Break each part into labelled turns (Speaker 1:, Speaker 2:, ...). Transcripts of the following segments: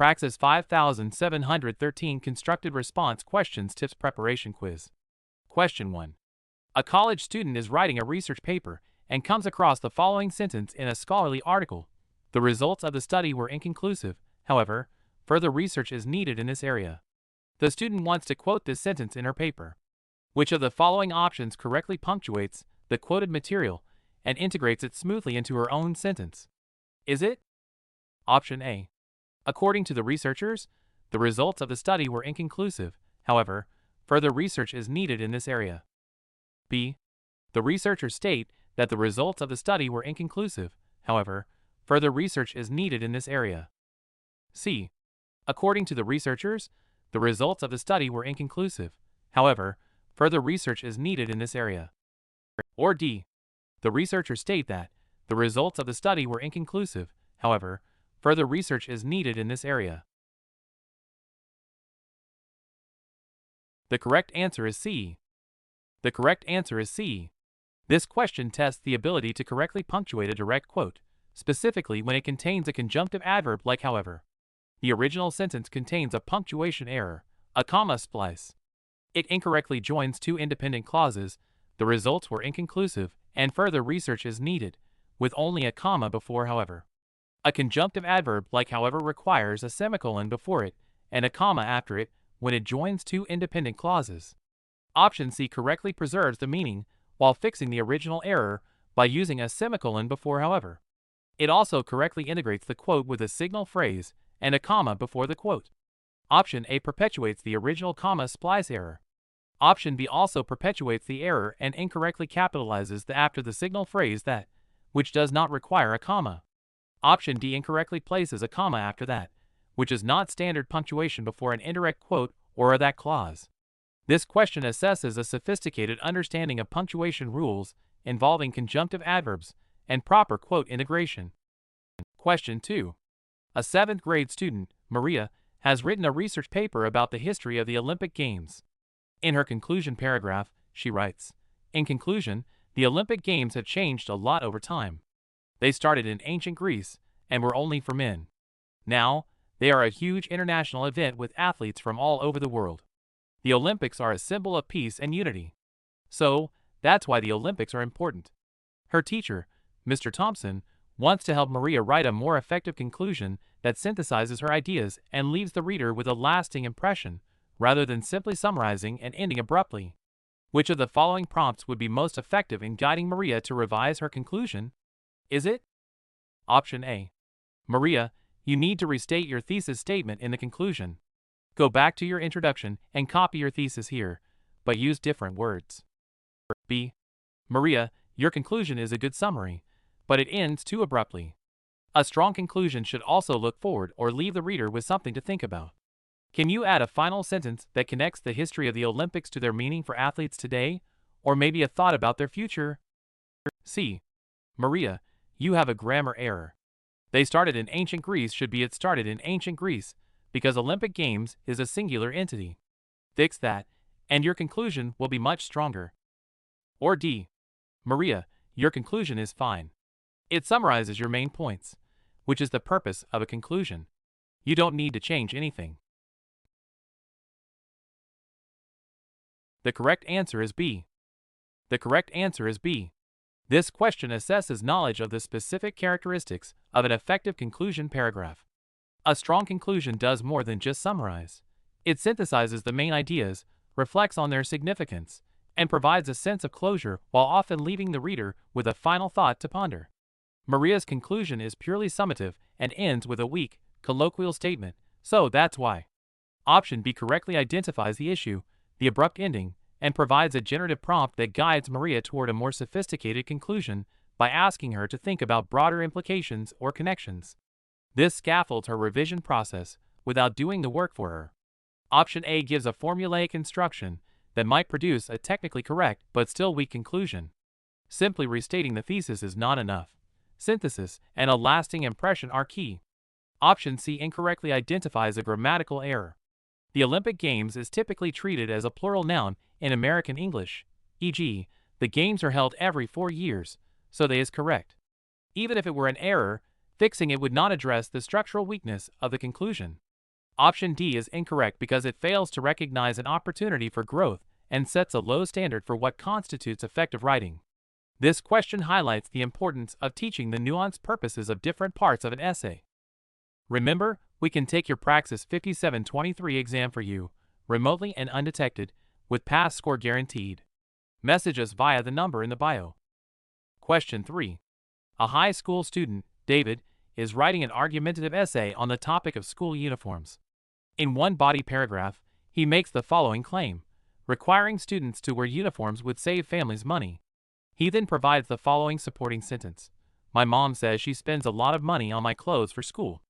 Speaker 1: Praxis 5713 Constructed Response Questions Tips Preparation Quiz. Question 1. A college student is writing a research paper and comes across the following sentence in a scholarly article. The results of the study were inconclusive, however, further research is needed in this area. The student wants to quote this sentence in her paper. Which of the following options correctly punctuates the quoted material and integrates it smoothly into her own sentence? Is it Option A. According to the researchers, the results of the study were inconclusive, however, further research is needed in this area. B. The researchers state that the results of the study were inconclusive, however, further research is needed in this area. C. According to the researchers, the results of the study were inconclusive, however, further research is needed in this area. Or D. The researchers state that the results of the study were inconclusive, however, further research is needed in this area. The correct answer is C. The correct answer is C. This question tests the ability to correctly punctuate a direct quote, specifically when it contains a conjunctive adverb like however. The original sentence contains a punctuation error, a comma splice. It incorrectly joins two independent clauses, the results were inconclusive, and further research is needed, with only a comma before however. A conjunctive adverb like however requires a semicolon before it and a comma after it when it joins two independent clauses. Option C correctly preserves the meaning while fixing the original error by using a semicolon before however. It also correctly integrates the quote with a signal phrase and a comma before the quote. Option A perpetuates the original comma splice error. Option B also perpetuates the error and incorrectly capitalizes the after the signal phrase that, which does not require a comma. Option D incorrectly places a comma after that, which is not standard punctuation before an indirect quote or that clause. This question assesses a sophisticated understanding of punctuation rules involving conjunctive adverbs and proper quote integration. Question 2. A 7th grade student, Maria, has written a research paper about the history of the Olympic Games. In her conclusion paragraph, she writes, "In conclusion, the Olympic Games have changed a lot over time. They started in ancient Greece and were only for men. Now, they are a huge international event with athletes from all over the world. The Olympics are a symbol of peace and unity. So, that's why the Olympics are important." Her teacher, Mr. Thompson, wants to help Maria write a more effective conclusion that synthesizes her ideas and leaves the reader with a lasting impression, rather than simply summarizing and ending abruptly. Which of the following prompts would be most effective in guiding Maria to revise her conclusion? Is it Option A. Maria, you need to restate your thesis statement in the conclusion. Go back to your introduction and copy your thesis here, but use different words. B. Maria, your conclusion is a good summary, but it ends too abruptly. A strong conclusion should also look forward or leave the reader with something to think about. Can you add a final sentence that connects the history of the Olympics to their meaning for athletes today, or maybe a thought about their future? C. Maria, you have a grammar error. They started in ancient Greece should be it started in ancient Greece, because Olympic Games is a singular entity. Fix that, and your conclusion will be much stronger. Or D. Maria, your conclusion is fine. It summarizes your main points, which is the purpose of a conclusion. You don't need to change anything. The correct answer is B. The correct answer is B. This question assesses knowledge of the specific characteristics of an effective conclusion paragraph. A strong conclusion does more than just summarize. It synthesizes the main ideas, reflects on their significance, and provides a sense of closure while often leaving the reader with a final thought to ponder. Maria's conclusion is purely summative and ends with a weak, colloquial statement, so that's why. Option B correctly identifies the issue, the abrupt ending, and provides a generative prompt that guides Maria toward a more sophisticated conclusion by asking her to think about broader implications or connections. This scaffolds her revision process without doing the work for her. Option A gives a formulaic instruction that might produce a technically correct but still weak conclusion. Simply restating the thesis is not enough. Synthesis and a lasting impression are key. Option C incorrectly identifies a grammatical error. The Olympic Games is typically treated as a plural noun in American English, e.g., the games are held every 4 years, so they is correct. Even if it were an error, fixing it would not address the structural weakness of the conclusion. Option D is incorrect because it fails to recognize an opportunity for growth and sets a low standard for what constitutes effective writing. This question highlights the importance of teaching the nuanced purposes of different parts of an essay. Remember, we can take your Praxis 5723 exam for you, remotely and undetected, with pass score guaranteed. Message us via the number in the bio. Question 3. A high school student, David, is writing an argumentative essay on the topic of school uniforms. In one body paragraph, he makes the following claim: requiring students to wear uniforms would save families money. He then provides the following supporting sentence: my mom says she spends a lot of money on my clothes for school.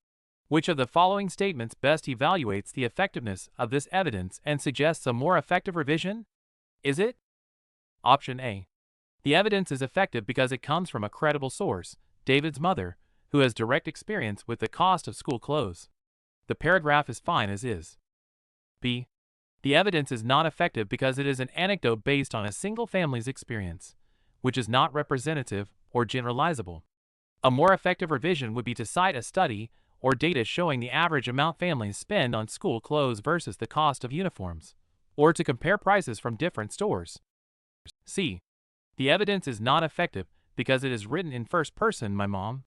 Speaker 1: Which of the following statements best evaluates the effectiveness of this evidence and suggests a more effective revision? Is it? Option A. The evidence is effective because it comes from a credible source, David's mother, who has direct experience with the cost of school clothes. The paragraph is fine as is. B. The evidence is not effective because it is an anecdote based on a single family's experience, which is not representative or generalizable. A more effective revision would be to cite a study or data showing the average amount families spend on school clothes versus the cost of uniforms, or to compare prices from different stores. C. The evidence is not effective because it is written in first person, my mom.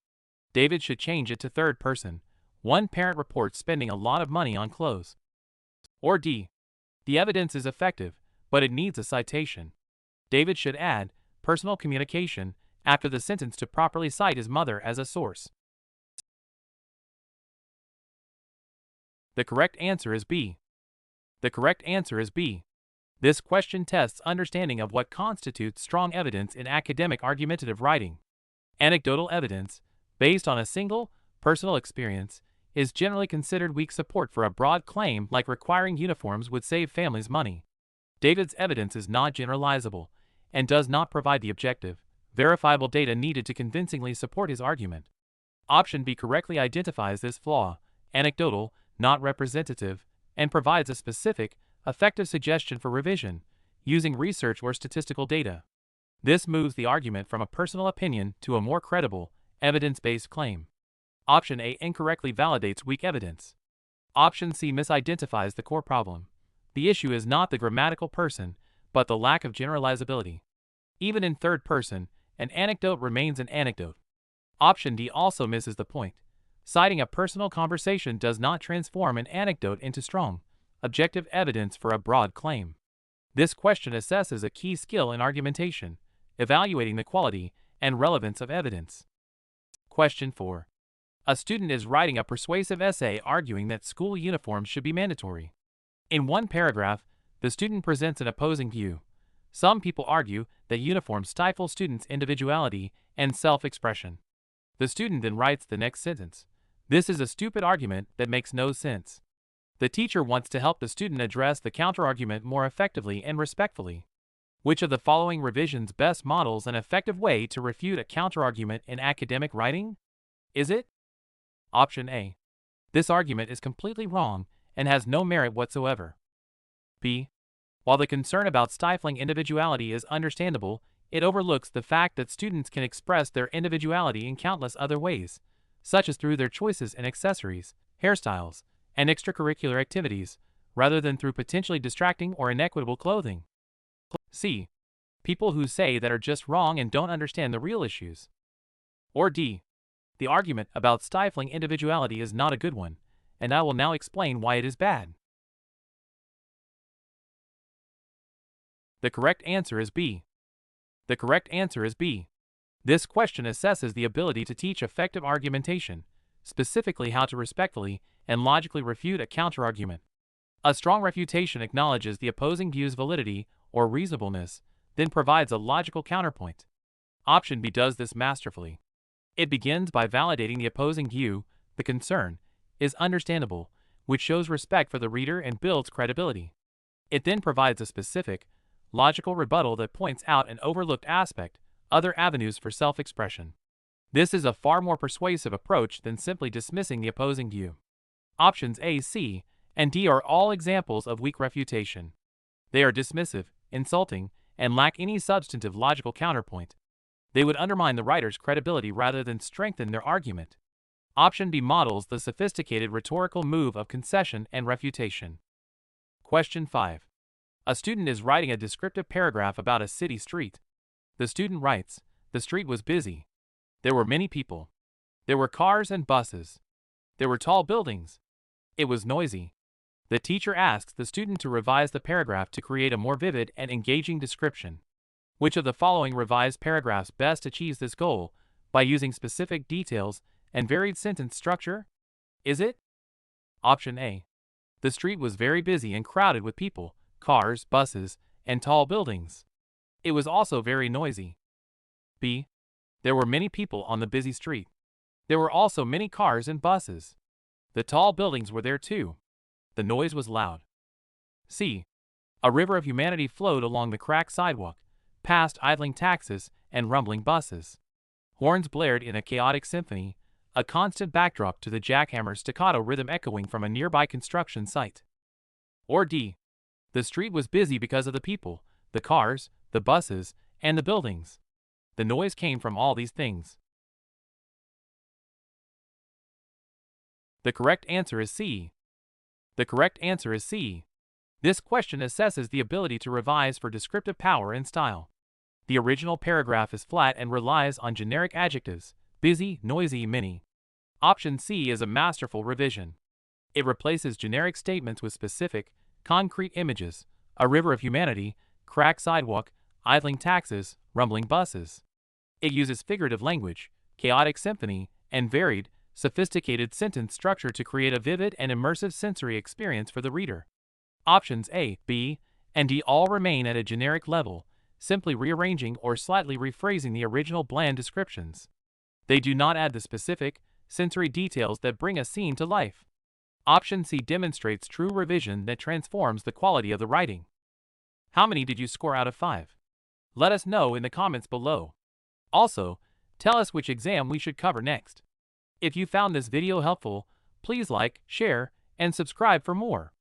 Speaker 1: David should change it to third person. One parent reports spending a lot of money on clothes. Or D. The evidence is effective, but it needs a citation. David should add personal communication after the sentence to properly cite his mother as a source. The correct answer is B. The correct answer is B. This question tests understanding of what constitutes strong evidence in academic argumentative writing. Anecdotal evidence, based on a single, personal experience, is generally considered weak support for a broad claim like requiring uniforms would save families money. David's evidence is not generalizable and does not provide the objective, verifiable data needed to convincingly support his argument. Option B correctly identifies this flaw, anecdotal, not representative, and provides a specific, effective suggestion for revision, using research or statistical data. This moves the argument from a personal opinion to a more credible, evidence-based claim. Option A incorrectly validates weak evidence. Option C misidentifies the core problem. The issue is not the grammatical person, but the lack of generalizability. Even in third person, an anecdote remains an anecdote. Option D also misses the point. Citing a personal conversation does not transform an anecdote into strong, objective evidence for a broad claim. This question assesses a key skill in argumentation, evaluating the quality and relevance of evidence. Question 4. A student is writing a persuasive essay arguing that school uniforms should be mandatory. In one paragraph, the student presents an opposing view. Some people argue that uniforms stifle students' individuality and self-expression. The student then writes the next sentence: this is a stupid argument that makes no sense. The teacher wants to help the student address the counterargument more effectively and respectfully. Which of the following revisions best models an effective way to refute a counterargument in academic writing? Is it? Option A. This argument is completely wrong and has no merit whatsoever. B. While the concern about stifling individuality is understandable, it overlooks the fact that students can express their individuality in countless other ways, such as through their choices in accessories, hairstyles, and extracurricular activities, rather than through potentially distracting or inequitable clothing. C. People who say that are just wrong and don't understand the real issues. Or D. The argument about stifling individuality is not a good one, and I will now explain why it is bad. The correct answer is B. The correct answer is B. This question assesses the ability to teach effective argumentation, specifically how to respectfully and logically refute a counterargument. A strong refutation acknowledges the opposing view's validity or reasonableness, then provides a logical counterpoint. Option B does this masterfully. It begins by validating the opposing view. The concern is understandable, which shows respect for the reader and builds credibility. It then provides a specific, logical rebuttal that points out an overlooked aspect, other avenues for self-expression. This is a far more persuasive approach than simply dismissing the opposing view. Options A, C, and D are all examples of weak refutation. They are dismissive, insulting, and lack any substantive logical counterpoint. They would undermine the writer's credibility rather than strengthen their argument. Option B models the sophisticated rhetorical move of concession and refutation. Question 5. A student is writing a descriptive paragraph about a city street. The student writes, "The street was busy. There were many people. There were cars and buses. There were tall buildings. It was noisy." The teacher asks the student to revise the paragraph to create a more vivid and engaging description. Which of the following revised paragraphs best achieves this goal by using specific details and varied sentence structure? Is it? Option A. The street was very busy and crowded with people, cars, buses, and tall buildings. It was also very noisy. B. There were many people on the busy street. There were also many cars and buses. The tall buildings were there too. The noise was loud. C. A river of humanity flowed along the cracked sidewalk, past idling taxis and rumbling buses. Horns blared in a chaotic symphony, a constant backdrop to the jackhammer staccato rhythm echoing from a nearby construction site. Or D. The street was busy because of the people, the cars, the buses, and the buildings. The noise came from all these things. The correct answer is C. The correct answer is C. This question assesses the ability to revise for descriptive power and style. The original paragraph is flat and relies on generic adjectives: busy, noisy, many. Option C is a masterful revision. It replaces generic statements with specific, concrete images: a river of humanity, cracked sidewalk, idling taxis, rumbling buses. It uses figurative language, chaotic symphony, and varied, sophisticated sentence structure to create a vivid and immersive sensory experience for the reader. Options A, B, and D all remain at a generic level, simply rearranging or slightly rephrasing the original bland descriptions. They do not add the specific, sensory details that bring a scene to life. Option C demonstrates true revision that transforms the quality of the writing. How many did you score out of 5? Let us know in the comments below. Also, tell us which exam we should cover next. If you found this video helpful, please like, share, and subscribe for more.